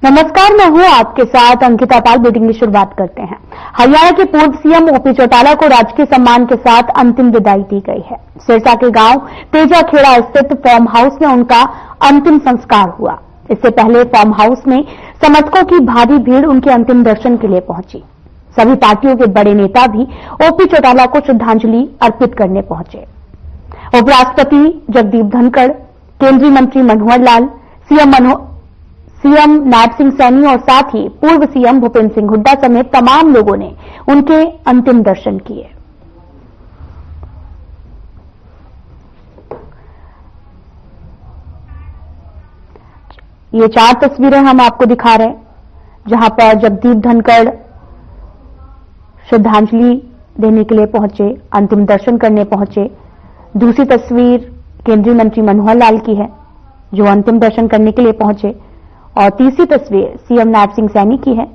नमस्कार, मैं हूं आपके साथ अंकिता पाल। बुलेटिन की शुरुआत करते हैं। हरियाणा के पूर्व सीएम ओपी चौटाला को राजकीय सम्मान के साथ अंतिम विदाई दी गई है। सिरसा के गांव तेजाखेड़ा स्थित फार्म हाउस में उनका अंतिम संस्कार हुआ। इससे पहले फार्म हाउस में समर्थकों की भारी भीड़ उनके अंतिम दर्शन के लिए पहुंची। सभी पार्टियों के बड़े नेता भी ओपी चौटाला को श्रद्धांजलि अर्पित करने पहुंचे। उपराष्ट्रपति जगदीप धनखड़, केंद्रीय मंत्री मनोहर लाल, सीएम नायब सिंह सैनी और साथ ही पूर्व सीएम भूपेंद्र सिंह हुड्डा समेत तमाम लोगों ने उनके अंतिम दर्शन किए। ये 4 तस्वीरें हम आपको दिखा रहे हैं, जहां पर जगदीप धनखड़ श्रद्धांजलि देने के लिए पहुंचे, अंतिम दर्शन करने पहुंचे। दूसरी तस्वीर केंद्रीय मंत्री मनोहर लाल की है, जो अंतिम दर्शन करने के लिए पहुंचे। और तीसरी तस्वीर सीएम नायब सिंह सैनी की है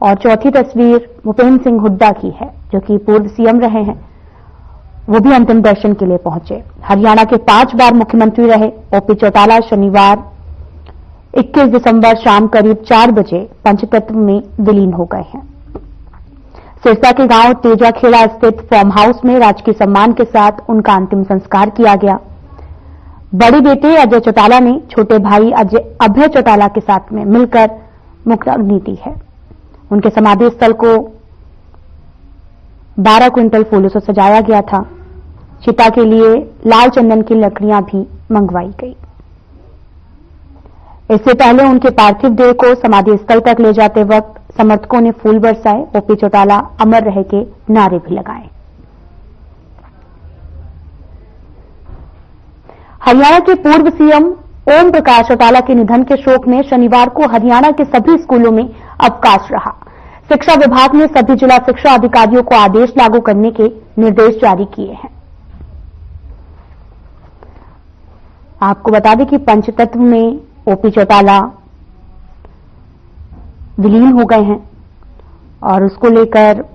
और चौथी तस्वीर भूपेंद्र सिंह हुड्डा की है, जो कि पूर्व सीएम रहे हैं। वो भी अंतिम दर्शन के लिए पहुंचे। हरियाणा के 5 बार मुख्यमंत्री रहे ओपी चौटाला शनिवार 21 दिसंबर शाम करीब 4 बजे पंचतत्व में विलीन हो गए हैं। सिरसा के गांव तेजाखेड़ा स्थित फार्म हाउस में राजकीय सम्मान के साथ उनका अंतिम संस्कार किया गया। बड़े बेटे अजय चौटाला ने छोटे भाई अभय चौटाला के साथ में मिलकर मुक्त अग्नि दी है। उनके समाधि स्थल को 12 क्विंटल फूलों से सजाया गया था। चिता के लिए लाल चंदन की लकड़ियां भी मंगवाई गई। इससे पहले उनके पार्थिव देह को समाधि स्थल तक ले जाते वक्त समर्थकों ने फूल बरसाए, ओपी चौटाला अमर रहे के नारे भी लगाए। हरियाणा के पूर्व सीएम ओम प्रकाश चौटाला के निधन के शोक में शनिवार को हरियाणा के सभी स्कूलों में अवकाश रहा। शिक्षा विभाग ने सभी जिला शिक्षा अधिकारियों को आदेश लागू करने के निर्देश जारी किए हैं। आपको बता दें कि पंचतत्व में ओपी चौटाला विलीन हो गए हैं और उसको लेकर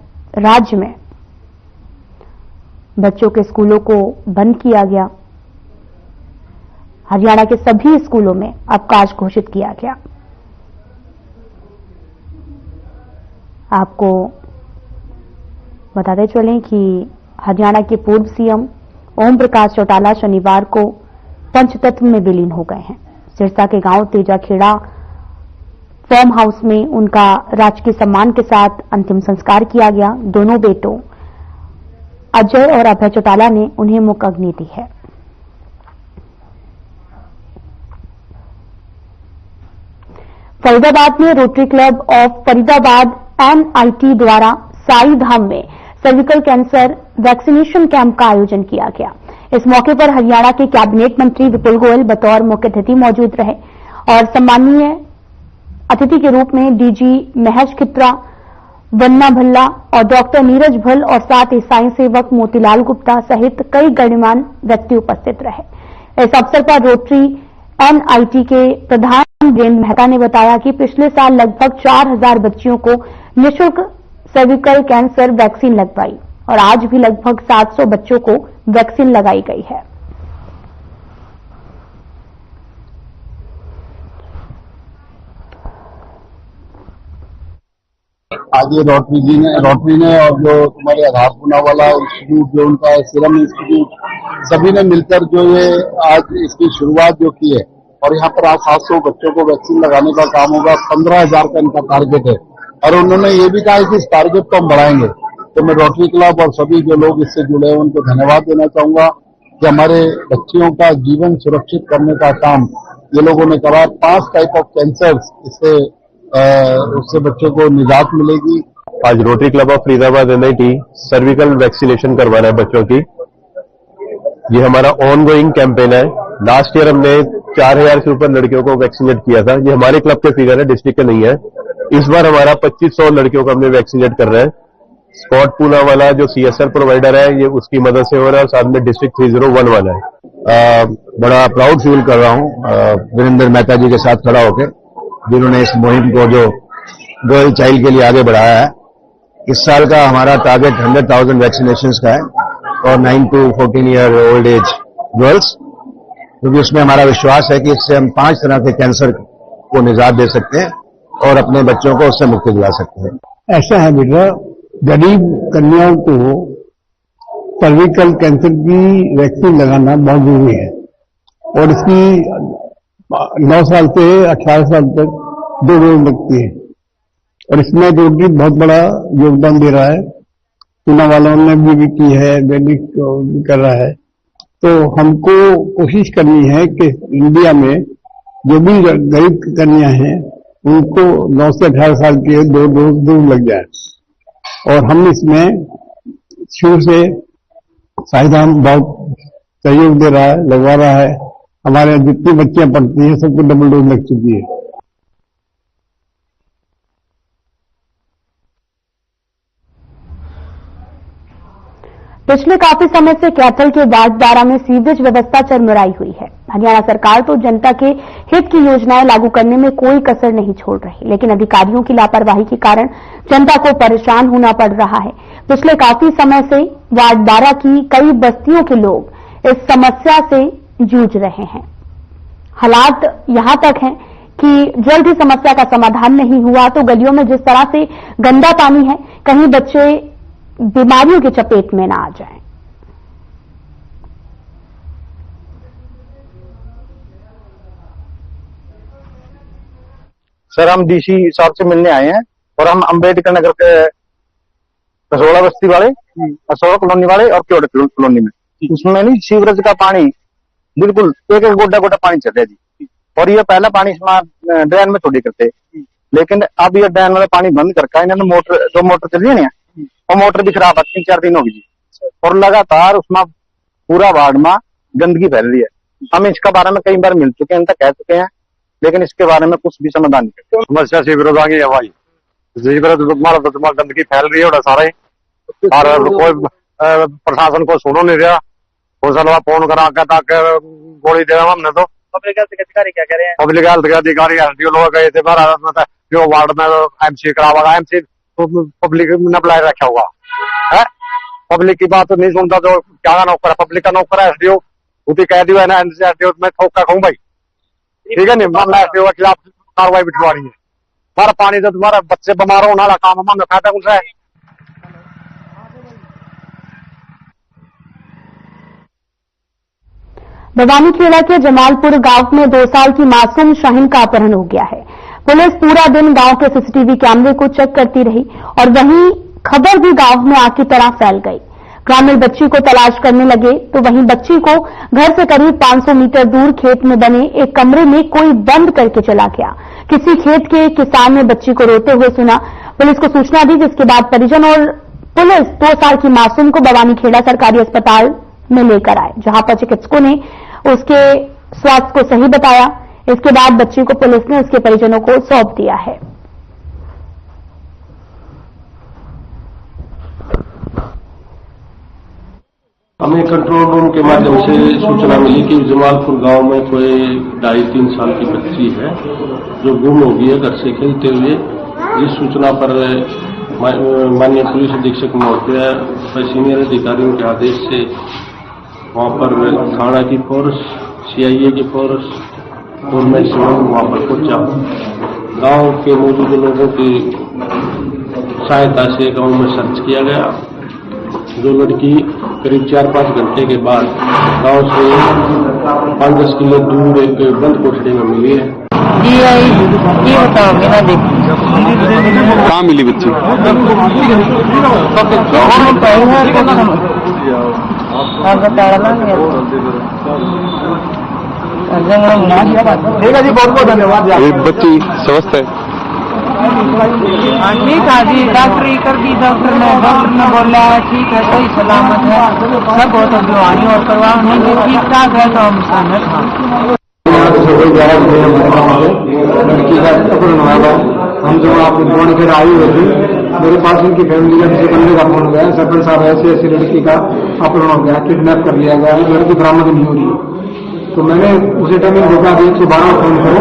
राज्य में बच्चों के स्कूलों को बंद किया गया। हरियाणा के सभी स्कूलों में अवकाश घोषित किया गया। आपको बताते चलें कि हरियाणा के पूर्व सीएम ओम प्रकाश चौटाला शनिवार को पंचतत्व में विलीन हो गए हैं। सिरसा के गांव तेजाखेड़ा फार्म हाउस में उनका राजकीय सम्मान के साथ अंतिम संस्कार किया गया। दोनों बेटों अजय और अभय चौटाला ने उन्हें मुक्त अग्नि दी है। फरीदाबाद में rotary club of Faridabad NIT द्वारा साई धाम में सर्विकल कैंसर वैक्सीनेशन कैंप का आयोजन किया गया। इस मौके पर हरियाणा के कैबिनेट मंत्री विपुल गोयल बतौर मुख्य अतिथि मौजूद रहे और सम्मानीय अतिथि के रूप में DG महेश खित्रा, वन्ना भल्ला और डॉक्टर नीरज भल और साथ ही साई सेवक मोतीलाल गुप्ता सहित कई गणमान्य व्यक्ति उपस्थित रहे। इस अवसर पर रोटरी NIT के प्रधान वीरेंद्र मेहता ने बताया कि पिछले साल लगभग 4000 बच्चियों को निःशुल्क सर्विकल कैंसर वैक्सीन लगवाई और आज भी लगभग 700 बच्चों को वैक्सीन लगाई गई है। आज ये रोटरी ने और जो तुम्हारे आधार पुना वाला इंस्टीट्यूट जो उनका सीरम इंस्टीट्यूट सभी ने मिलकर जो ये आज इसकी शुरुआत जो की है और यहाँ पर आज 700 बच्चों को वैक्सीन लगाने का काम होगा। 15,000 का इनका टारगेट है और उन्होंने ये भी कहा कि इस टारगेट को हम बढ़ाएंगे। तो मैं रोटरी क्लब और सभी जो लोग इससे जुड़े हैं उनको धन्यवाद देना चाहूंगा कि हमारे बच्चियों का जीवन सुरक्षित करने का काम ये लोगों ने करा। 5 टाइप ऑफ कैंसर उससे बच्चों को निजात मिलेगी। आज rotary club of Faridabad NIT cervical vaccination करवा रहा है बच्चों की। ये हमारा ऑनगोइंग कैंपेन है। लास्ट ईयर हमने 4000 से ऊपर लड़कियों को वैक्सीनेट किया था। ये हमारे क्लब के फिगर है, डिस्ट्रिक्ट के नहीं है। इस बार हमारा 2500 लड़कियों को हमने वैक्सीनेट कर रहे हैं। स्पॉट पूना वाला जो CSR प्रोवाइडर है ये उसकी मदद से हो रहा है और साथ में डिस्ट्रिक्ट 301 वाला है। बड़ा प्राउड फील कर रहा हूँ वीरेंद्र मेहता जी के साथ खड़ा होकर, जिन्होंने इस मुहिम को जो गर्ल चाइल्ड के लिए आगे बढ़ाया है। इस साल का हमारा टारगेट 100,000 वैक्सीनेशन का है और 9 to 14 year old age girls, क्योंकि उसमें हमारा विश्वास है कि इससे हम 5 तरह के कैंसर को निजात दे सकते हैं और अपने बच्चों को उससे मुक्ति दिला सकते हैं। ऐसा है बेटा, गरीब कन्याओं को सर्विकल कैंसर की वैक्सीन लगाना बहुत जरूरी है और इसकी 9 साल से 18 साल तक 2 डोज लगती है और इसमें रोटरी बहुत बड़ा योगदान दे रहा है। पूना वालों ने भी की है, वैदिक भी कर रहा है। तो हमको कोशिश करनी है कि इंडिया में जो भी गरीब कन्या हैं उनको 9 से 18 साल के 2 डोज जरूर लग जाए और हम इसमें शुरू से साहिदाम बहुत सहयोग दे रहा है, लगवा रहा है। हमारे जितनी बच्चियां पढ़ती हैं सबको डबल डोज लग चुकी है। पिछले काफी समय से कैथल के वार्ड 12 में सीवेज व्यवस्था चरमराई हुई है। हरियाणा सरकार तो जनता के हित की योजनाएं लागू करने में कोई कसर नहीं छोड़ रही, लेकिन अधिकारियों की लापरवाही के कारण जनता को परेशान होना पड़ रहा है। पिछले काफी समय से वार्ड 12 की कई बस्तियों के लोग इस समस्या से जूझ रहे हैं। हालात यहां तक हैं कि जल्द ही समस्या का समाधान नहीं हुआ तो गलियों में जिस तरह से गंदा पानी है, कहीं बच्चे बीमारियों की चपेट में ना आ जाएं। सर, हम डीसी साहब से मिलने आए हैं और हम अंबेडकर नगर के कसोड़ा बस्ती वाले, असोड़ा कॉलोनी वाले और क्योड़ कॉलोनी में, उसमें नहीं सीवरेज का पानी बिल्कुल एक गोटा गोटा पानी चल रहा है जी। और ये पहला पानी ड्रेन में थोड़ी करते, लेकिन अब ये ड्रेन वाला पानी बंद करके इन्होंने मोटर, जो मोटर चल रही है ना, और मोटर भी खराब है, 3-4 दिन होगी जी। और लगातार उसमें पूरा वार्ड में गंदगी फैल रही है। हम इसके बारे में कई बार मिल चुके हैं, इनका कह चुके हैं, लेकिन इसके बारे में कुछ भी समाधान नहीं करते। समस्या सीवरेज आ गई है भाई, सीवरेज तुम्हारा गंदगी फैल रही है सारा ही, और कोई प्रशासन को सुनो नहीं रहा। होसलवा फोन करा के तक गोली दे हमने तो। पब्लिक हेल्थ के अधिकारी क्या कह रहे हैं? पब्लिक हेल्थ के अधिकारी लोग गए थे जो वार्ड में एमसी करावा, एमसी पब्लिक ने बुलाए रखा होगा है। पब्लिक की बात नहीं सुनता तो क्या नौकर है, पब्लिक का नौकर है एसडीओ। उसी कह दिया है ना एसडीओ में ठोक का कहूँ भाई, ठीक है नहीं, मैं एसडीओ के खिलाफ कार्रवाई बिठवानी है। हमारा पानी तो तुम्हारा बच्चे बीमार होने वाला काम हमें फायदा कुछ है। भवानीखेड़ा के जमालपुर गांव में 2 साल की मासूम शाहीन का अपहरण हो गया है। पुलिस पूरा दिन गांव के सीसीटीवी कैमरे को चेक करती रही और वहीं खबर भी गांव में आग की तरह फैल गई। ग्रामीण बच्ची को तलाश करने लगे तो वहीं बच्ची को घर से करीब 500 मीटर दूर खेत में बने एक कमरे में कोई बंद करके चला गया। किसी खेत के किसान ने बच्ची को रोते हुए सुना, पुलिस को सूचना दी, जिसके बाद परिजन और पुलिस 2 साल की मासूम को भवानीखेड़ा सरकारी अस्पताल में लेकर आए, जहां पर चिकित्सकों ने उसके स्वास्थ्य को सही बताया। इसके बाद बच्ची को पुलिस ने उसके परिजनों को सौंप दिया है। हमें कंट्रोल रूम के माध्यम से सूचना मिली कि जमालपुर गांव में कोई 2.5-3 साल की बच्ची है जो गुम हो गई है घर से खेलते हुए। इस सूचना पर माननीय पुलिस अधीक्षक महोदय सीनियर अधिकारियों के आदेश से वहां पर थाना की फोर्स, सीआईए की फोर्स, गवर्नमेंट से वहां पर पहुंचा। गांव के मौजूद लोगों की सहायता से गांव में सर्च किया गया। जो लड़की करीब 4-5 घंटे के बाद गांव से 5-10 किलो दूर एक बंद कोठरी में मिली है। ये बताओगे ना, देखिए कहाँ मिली बच्ची? ठीक है जी, बहुत बहुत धन्यवाद। एक बच्ची स्वस्थ है? ठीक है जी, डॉक्टरी कर दी डॉक्टर ने बोला ठीक है, सही सलामत है, सब हो तो दवाई और करवाओ, नहीं तो ठीक ठाक है तो हम सहमत हैं। लड़की का अपहरण हुआ था। हम जो आपको फोन कर आई हुई थी, मेरे पास उनकी फैमिली का किसी बंदे का फोन गया, सरपंच साहब ऐसी लड़की का अपहरण हो गया, किडनैप कर लिया गया, लड़की बरामद नहीं हो रही। तो मैंने उसी टाइम में धोखा दिया 112 फोन करो,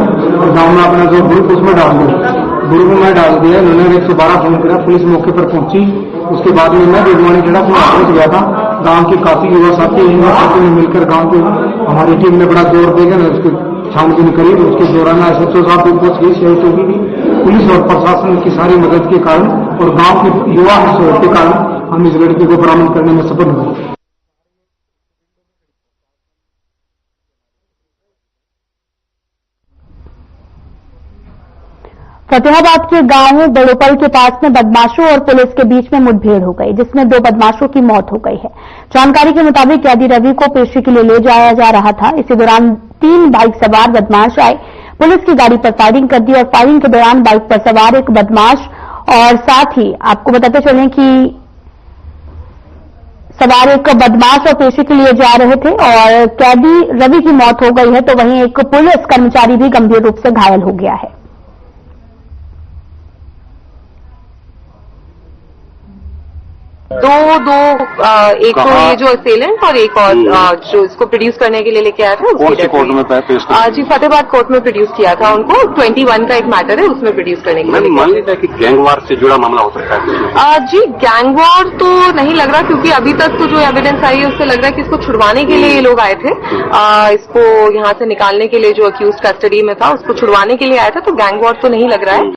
गाँव में अपना जो ग्रुप उसमें डाल दो, ग्रुप में मैं डाल दिया। उन्होंने 112 फोन किया, पुलिस मौके पर पहुंची। उसके बाद में मैं भवानीखेड़ा पहुंच गया था। गांव के काफी युवा साथी ने मिलकर गांव को हमारी टीम ने बड़ा जोर देकर उसको छानबीन करी। उसके दौरान SHO साहब भी पहुंच गई, CITO की भी, पुलिस और प्रशासन की सारी मदद के कारण और गांव के युवा के कारण हम इस लड़के को बरामद करने में सफल हुए। फतेहाबाद के गांव बड़ोपल के पास में बदमाशों और पुलिस के बीच में मुठभेड़ हो गई, जिसमें 2 बदमाशों की मौत हो गई है। जानकारी के मुताबिक कैदी रवि को पेशी के लिए ले जाया जा रहा था। इसी दौरान 3 बाइक सवार बदमाश आए, पुलिस की गाड़ी पर फायरिंग कर दी और फायरिंग के दौरान बाइक पर सवार एक बदमाश और साथ ही आपको बताते चलें कि सवार एक बदमाश और पेशी के लिए जा रहे थे और कैदी रवि की मौत हो गई है, तो वहीं एक पुलिस कर्मचारी भी गंभीर रूप से घायल हो गया है। एक तो ये जो असेलेंट और एक और जो इसको प्रोड्यूस करने के लिए लेके आया था, कौन सी कोर्ट में पेश किया? जी फतेहाबाद कोर्ट में प्रोड्यूस किया था उनको। 21 का एक मैटर है, उसमें प्रोड्यूस करने के लिए। मान लीजिए कि गैंगवार से जुड़ा मामला हो सकता है? जी गैंगवार तो नहीं लग रहा, क्योंकि अभी तक तो जो एविडेंस आई है उससे लग रहा है कि इसको छुड़वाने के लिए ये लोग आए थे। इसको यहाँ से निकालने के लिए जो अक्यूज कस्टडी में था उसको छुड़वाने के लिए आया था, तो गैंगवार तो नहीं लग रहा है।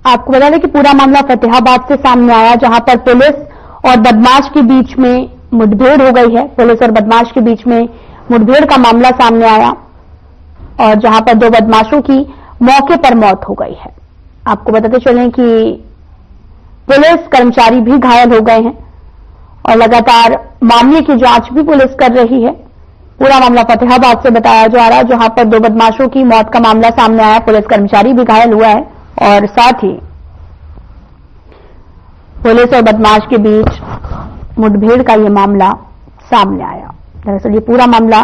आपको बता दें कि पूरा मामला फतेहाबाद से सामने आया, जहां पर पुलिस और बदमाश के बीच में मुठभेड़ हो गई है। पुलिस और बदमाश के बीच में मुठभेड़ का मामला सामने आया और जहां पर 2 बदमाशों की मौके पर मौत हो गई है। आपको बताते चलें कि पुलिस कर्मचारी भी घायल हो गए हैं और लगातार मामले की जांच भी पुलिस कर रही है। पूरा मामला फतेहाबाद से बताया जा रहा है, जहां पर 2 बदमाशों की मौत का मामला सामने आया, पुलिस कर्मचारी भी घायल हुआ है और साथ ही पुलिस और बदमाश के बीच मुठभेड़ का ये मामला सामने आया। दरअसल ये पूरा मामला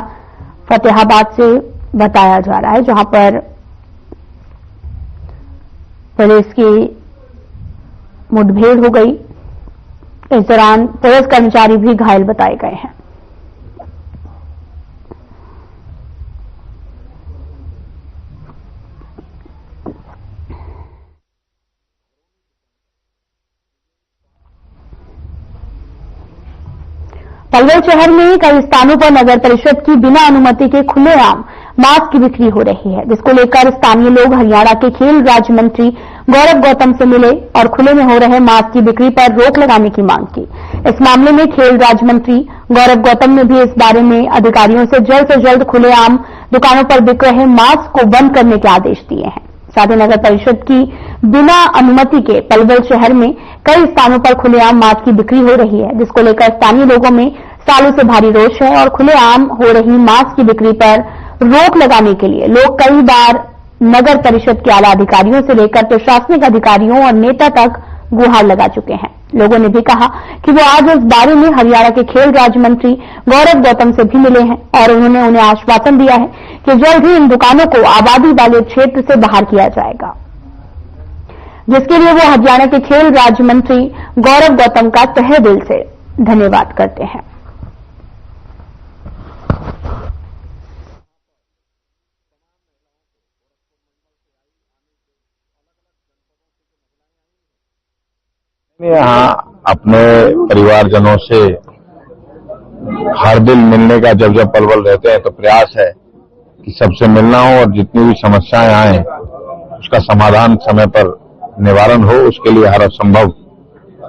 फतेहाबाद से बताया जा रहा है, जहां पर पुलिस की मुठभेड़ हो गई। इस दौरान पुलिस कर्मचारी भी घायल बताए गए हैं। पलवल शहर में कई स्थानों पर नगर परिषद की बिना अनुमति के खुलेआम मास्क की बिक्री हो रही है, जिसको लेकर स्थानीय लोग हरियाणा के खेल राज्य मंत्री गौरव गौतम से मिले और खुले में हो रहे मास्क की बिक्री पर रोक लगाने की मांग की। इस मामले में खेल राज्य मंत्री गौरव गौतम ने भी इस बारे में अधिकारियों से जल्द खुलेआम दुकानों पर बिक रहे मास्क को बंद करने के आदेश दिए हैं। साथ ही नगर परिषद की बिना अनुमति के पलवल शहर में कई स्थानों पर खुलेआम मास्क की बिक्री हो रही है, जिसको लेकर स्थानीय लोगों में सालों से भारी रोष है और खुलेआम हो रही मास्क की बिक्री पर रोक लगाने के लिए लोग कई बार नगर परिषद के आला अधिकारियों से लेकर प्रशासनिक अधिकारियों और नेता तक गुहार लगा चुके हैं। लोगों ने भी कहा कि वो आज इस बारे में हरियाणा के खेल राज्य मंत्री गौरव गौतम से भी मिले हैं और उन्होंने उन्हें आश्वासन दिया है कि जल्द ही इन दुकानों को आबादी वाले क्षेत्र से बाहर किया जाएगा, जिसके लिए वो हरियाणा के खेल राज्य मंत्री गौरव गौतम का तहे दिल से धन्यवाद करते हैं। यहाँ अपने परिवारजनों से हर दिन मिलने का जब पलवल रहते हैं तो प्रयास है कि सबसे मिलना हो और जितनी भी समस्याएं आए उसका समाधान समय पर निवारण हो। उसके लिए हर संभव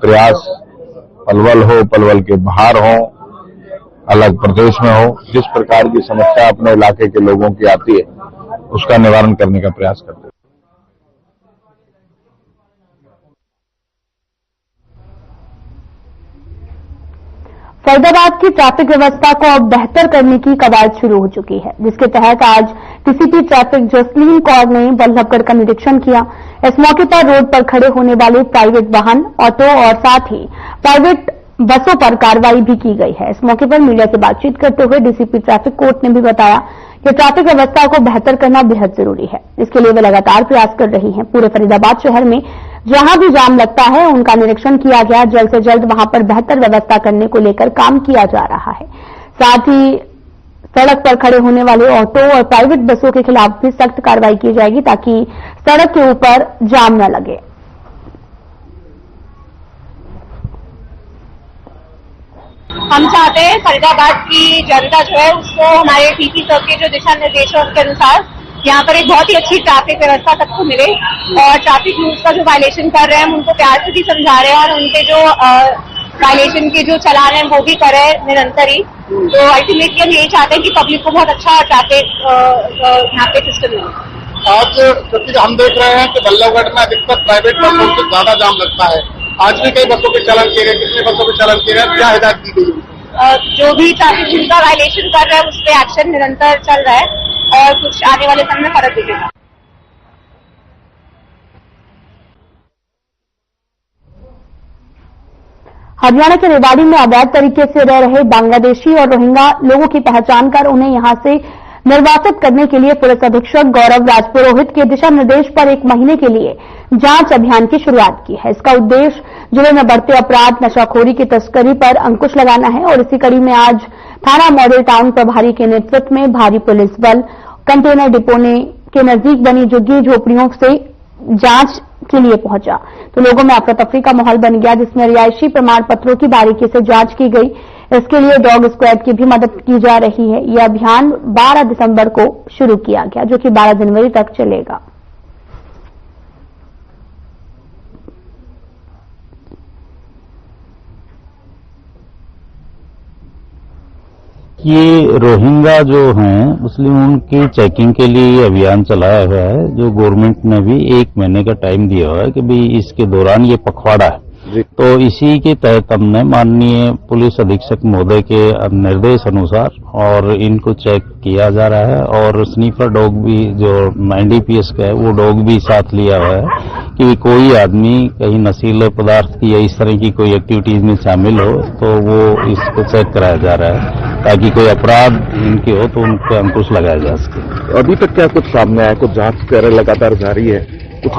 प्रयास पलवल हो, पलवल के बाहर हो, अलग प्रदेश में हो, जिस प्रकार की समस्या अपने इलाके के लोगों की आती है उसका निवारण करने का प्रयास करते हैं। फरीदाबाद की ट्रैफिक व्यवस्था को अब बेहतर करने की कवायद शुरू हो चुकी है, जिसके तहत आज डीसीपी ट्रैफिक जसलीन कौर ने बल्लभगढ़ का निरीक्षण किया। इस मौके पर रोड पर खड़े होने वाले प्राइवेट वाहन, ऑटो और साथ ही प्राइवेट बसों पर कार्रवाई भी की गई है। इस मौके पर मीडिया से बातचीत करते हुए डीसीपी ट्रैफिक कोर्ट ने भी बताया कि ट्रैफिक व्यवस्था को बेहतर करना बेहद जरूरी है, इसके लिए वे लगातार प्रयास कर रही हैं। पूरे फरीदाबाद शहर में जहां भी जाम लगता है उनका निरीक्षण किया गया, जल्द से जल्द वहां पर बेहतर व्यवस्था करने को लेकर काम किया जा रहा है। साथ ही सड़क पर खड़े होने वाले ऑटो और प्राइवेट बसों के खिलाफ भी सख्त कार्रवाई की जाएगी ताकि सड़क के ऊपर जाम न लगे। हम चाहते हैं फरीदाबाद की जनता जो है उसको हमारे डीसी सर के जो दिशा निर्देशों के अनुसार यहाँ पर एक बहुत ही अच्छी ट्रैफिक व्यवस्था सबको मिले और ट्रैफिक रूल्स का जो वायलेशन कर रहे हैं हम उनको प्यार से भी समझा रहे हैं और उनके जो वायलेशन के जो चलान है वो भी कर रहे हैं निरंतर ही। तो अल्टीमेटली हम यही चाहते हैं कि पब्लिक को बहुत अच्छा ट्रैफिक यहाँ पे सिस्टम मिले। आज क्योंकि हम देख रहे हैं कि बल्लभगढ़ में अधिकतर प्राइवेट बसों से ज्यादा जाम लगता है, आज भी कई बसों के चालान किए गए, कितने बसों के चालान किए गए, क्या हिदायत दी गई? जो भी ट्रैफिक रूल का वायलेशन कर रहा है उस पर एक्शन निरंतर चल रहा है और कुछ आने वाले समय में फर्क दिखेगा। हरियाणा के रेवाड़ी में अवैध तरीके से रह रहे बांग्लादेशी और रोहिंग्या लोगों की पहचान कर उन्हें यहां से निर्वासित करने के लिए पुलिस अधीक्षक गौरव राजपुरोहित के दिशा निर्देश पर 1 महीने के लिए जांच अभियान की शुरुआत की है। इसका उद्देश्य जिले में बढ़ते अपराध, नशाखोरी की तस्करी पर अंकुश लगाना है और इसी कड़ी में आज थाना मॉडल टाउन प्रभारी के नेतृत्व में भारी पुलिस बल कंटेनर डिपो के नजदीक बनी झुग्गी झोपड़ियों से जांच के लिए पहुंचा तो लोगों में अफरा तफरी का माहौल बन गया, जिसमें रिहायशी प्रमाण पत्रों की बारीकी से जांच की गई। इसके लिए डॉग स्क्वाड की भी मदद की जा रही है। यह अभियान 12 दिसंबर को शुरू किया गया जो कि 12 जनवरी तक चलेगा। ये रोहिंग्या जो हैं मुस्लिम, उनकी चेकिंग के लिए अभियान चलाया हुआ है, जो गवर्नमेंट ने भी 1 महीने का टाइम दिया हुआ है कि भाई इसके दौरान ये पखवाड़ा है। तो इसी के तहत हमने माननीय पुलिस अधीक्षक महोदय के निर्देश अनुसार और इनको चेक किया जा रहा है और स्नीफर डॉग भी जो एनडीपीएस का है वो डॉग भी साथ लिया हुआ है कि कोई आदमी कहीं नशीले पदार्थ की या इस तरह की कोई एक्टिविटीज में शामिल हो तो वो इसको चेक कराया जा रहा है ताकि कोई अपराध इनके हो तो उन पर अंकुश लगाया जा सके। अभी तक क्या कुछ सामने आया, कुछ जांच लगातार जारी है?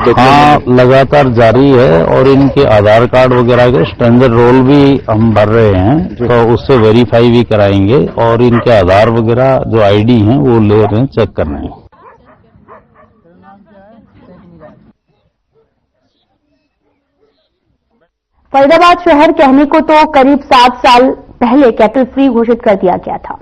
हाँ, लगातार जारी है और इनके आधार कार्ड वगैरह के स्ट्रेंजर रोल भी हम भर रहे हैं तो उससे वेरीफाई भी कराएंगे और इनके आधार वगैरह जो आईडी हैं वो ले रहे हैं, चेक कर रहे हैं। फरीदाबाद शहर कहने को तो करीब 7 साल पहले कैटल फ्री घोषित कर दिया गया था,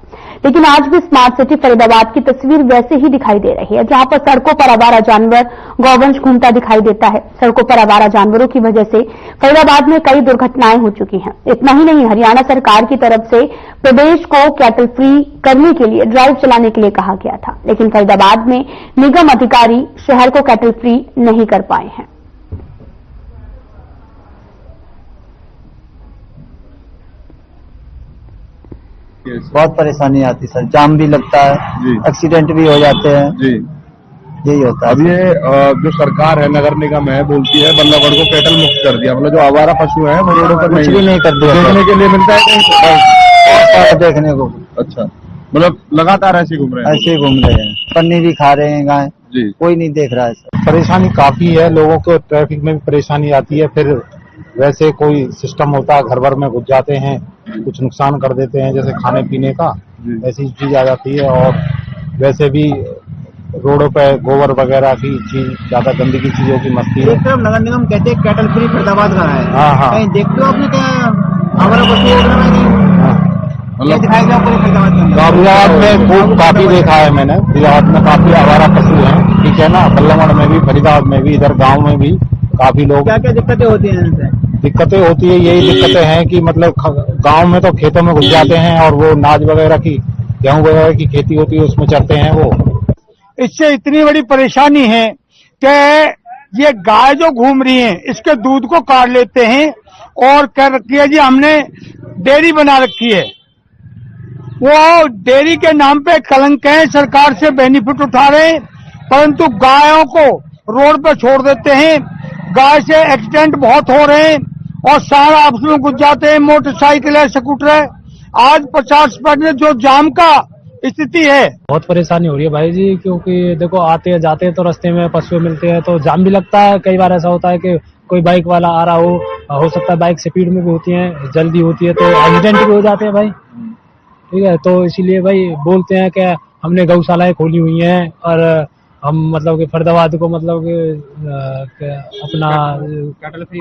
लेकिन आज भी स्मार्ट सिटी फरीदाबाद की तस्वीर वैसे ही दिखाई दे रही है, जहां पर सड़कों पर आवारा जानवर गौवंश घूमता दिखाई देता है। सड़कों पर आवारा जानवरों की वजह से फरीदाबाद में कई दुर्घटनाएं हो चुकी हैं। इतना ही नहीं, हरियाणा सरकार की तरफ से प्रदेश को कैटल फ्री करने के लिए ड्राइव चलाने के लिए कहा गया था, लेकिन फरीदाबाद में निगम अधिकारी शहर को कैटल फ्री नहीं कर पाए हैं। बहुत परेशानी आती सर, जाम भी लगता है, एक्सीडेंट भी हो जाते हैं जी, यही होता है। अब ये जो सरकार है, नगर निगम है, बोलती है बल्लभगढ़ को कैटल मुक्त कर दिया, मतलब जो आवारा पशु है वो रोडों पर कुछ भी नहीं कर दिया, देखने के लिए मिलता है कहीं देखने को। अच्छा, मतलब लगातार ऐसे घूम रहे हैं? ऐसे घूम रहे हैं, पन्नी भी खा रहे हैं गाय, कोई नहीं देख रहा है सर। परेशानी काफी है, लोगों को ट्रैफिक में भी परेशानी आती है, फिर वैसे कोई सिस्टम होता है घर भर में घुस जाते हैं, कुछ नुकसान कर देते हैं जैसे खाने पीने का, ऐसी चीज आ जाती है। और वैसे भी रोडों पे गोबर वगैरह की चीज, ज्यादा गंदगी चीजों की मस्ती है। एक तरफ नगर निगम कहते हैं कैटल फ्री फरीदाबाद का है, हाँ, कहीं देखते हो आपने क्या आवारा पशु मतलब दिखाएगा पूरे फरीदाबाद में खूब काफी देखा है मैंने, फरीदाबाद में काफी आवारा पशु हैं, ठीक है ना, बल्लभगढ़ में भी, फरीदाबाद में भी, इधर गाँव में भी काफी लोग। क्या क्या दिक्कतें होती हैं इनसे? दिक्कतें होती है, यही दिक्कतें हैं कि मतलब गांव में तो खेतों में घुस जाते हैं और वो नाज वगैरह की, गेहूं वगैरह की खेती होती है उसमें चढ़ते हैं वो। इससे इतनी बड़ी परेशानी है कि ये गाय जो घूम रही है इसके दूध को काट लेते हैं और कह रखी है जी हमने डेयरी बना रखी है, वो डेयरी के नाम पे कलंक है, सरकार से बेनिफिट उठा रहे हैं परंतु गायों को रोड पे छोड़ देते हैं, गाय से एक्सीडेंट बहुत हो रहे हैं और सारा आपस में घुस जाते हैं, मोटरसाइकिल है, स्कूटर है। आज 50% जो जाम का स्थिति है, बहुत परेशानी हो रही है भाई जी, क्योंकि देखो आते हैं जाते हैं तो रास्ते में पशु मिलते हैं तो जाम भी लगता है। कई बार ऐसा होता है कि कोई बाइक वाला आ रहा हो सकता है बाइक स्पीड में भी होती है, जल्दी होती है तो एक्सीडेंट भी हो जाते हैं भाई, ठीक है। तो इसीलिए भाई बोलते हैं कि हमने गौशालाएं खोली हुई हैं और हम मतलब कि फरीदाबाद को मतलब कि अपना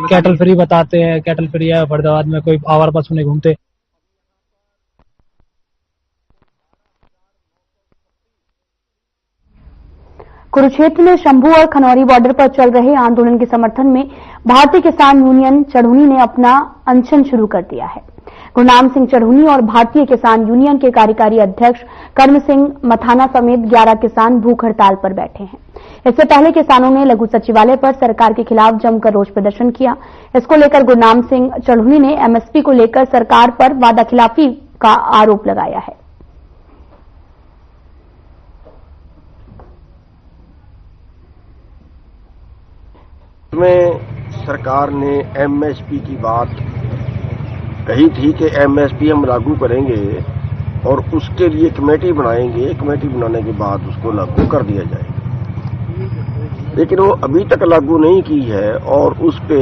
कैटल फ्री बताते हैं, कैटल फ्री है, फरीदाबाद में कोई आवारा पशु नहीं घूमते। कुरुक्षेत्र में शंभू और खनौरी बॉर्डर पर चल रहे आंदोलन के समर्थन में भारतीय किसान यूनियन चढ़ूनी ने अपना अनशन शुरू कर दिया है। गुरनाम सिंह चढ़ूनी और भारतीय किसान यूनियन के कार्यकारी अध्यक्ष कर्म सिंह मथाना समेत 11 किसान भूख हड़ताल पर बैठे हैं। इससे पहले किसानों ने लघु सचिवालय पर सरकार के खिलाफ जमकर रोष प्रदर्शन किया। इसको लेकर गुरनाम सिंह चढ़ूनी ने एमएसपी को लेकर सरकार पर वादाखिलाफी का आरोप लगाया है। में सरकार ने एमएसपी की बात कही थी कि एमएसपी हम लागू करेंगे और उसके लिए कमेटी बनाएंगे, कमेटी बनाने के बाद उसको लागू कर दिया जाएगा, लेकिन वो अभी तक लागू नहीं की है और उस पे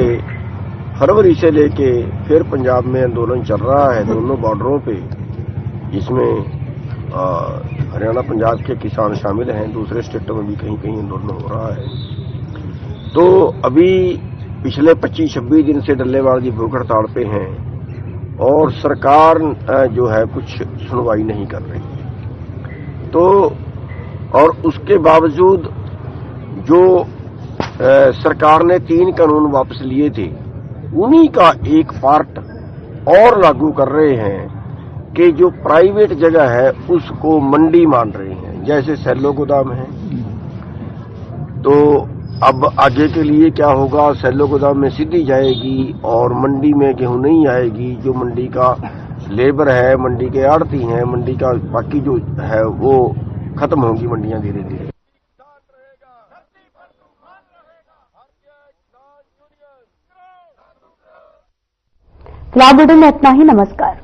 फरवरी से लेके फिर पंजाब में आंदोलन चल रहा है दोनों बॉर्डरों पे, जिसमें हरियाणा पंजाब के किसान शामिल हैं, दूसरे स्टेटों में भी कहीं कहीं आंदोलन हो रहा है। तो अभी पिछले 25-26 दिन से डल्लेवाल जी भूख हड़ताल पे हैं और सरकार जो है कुछ सुनवाई नहीं कर रही है। तो और उसके बावजूद जो सरकार ने 3 कानून वापस लिए थे, उन्हीं का एक पार्ट और लागू कर रहे हैं कि जो प्राइवेट जगह है उसको मंडी मान रहे हैं, जैसे सैलो गोदाम है। तो अब आगे के लिए क्या होगा, सैलो गोदाम में सीधी जाएगी और मंडी में गेहूं नहीं आएगी। जो मंडी का लेबर है, मंडी के आड़ती हैं, मंडी का बाकी जो है वो खत्म होंगी मंडियां धीरे धीरे। फिलहाल बुलेटिन में इतना ही। नमस्कार।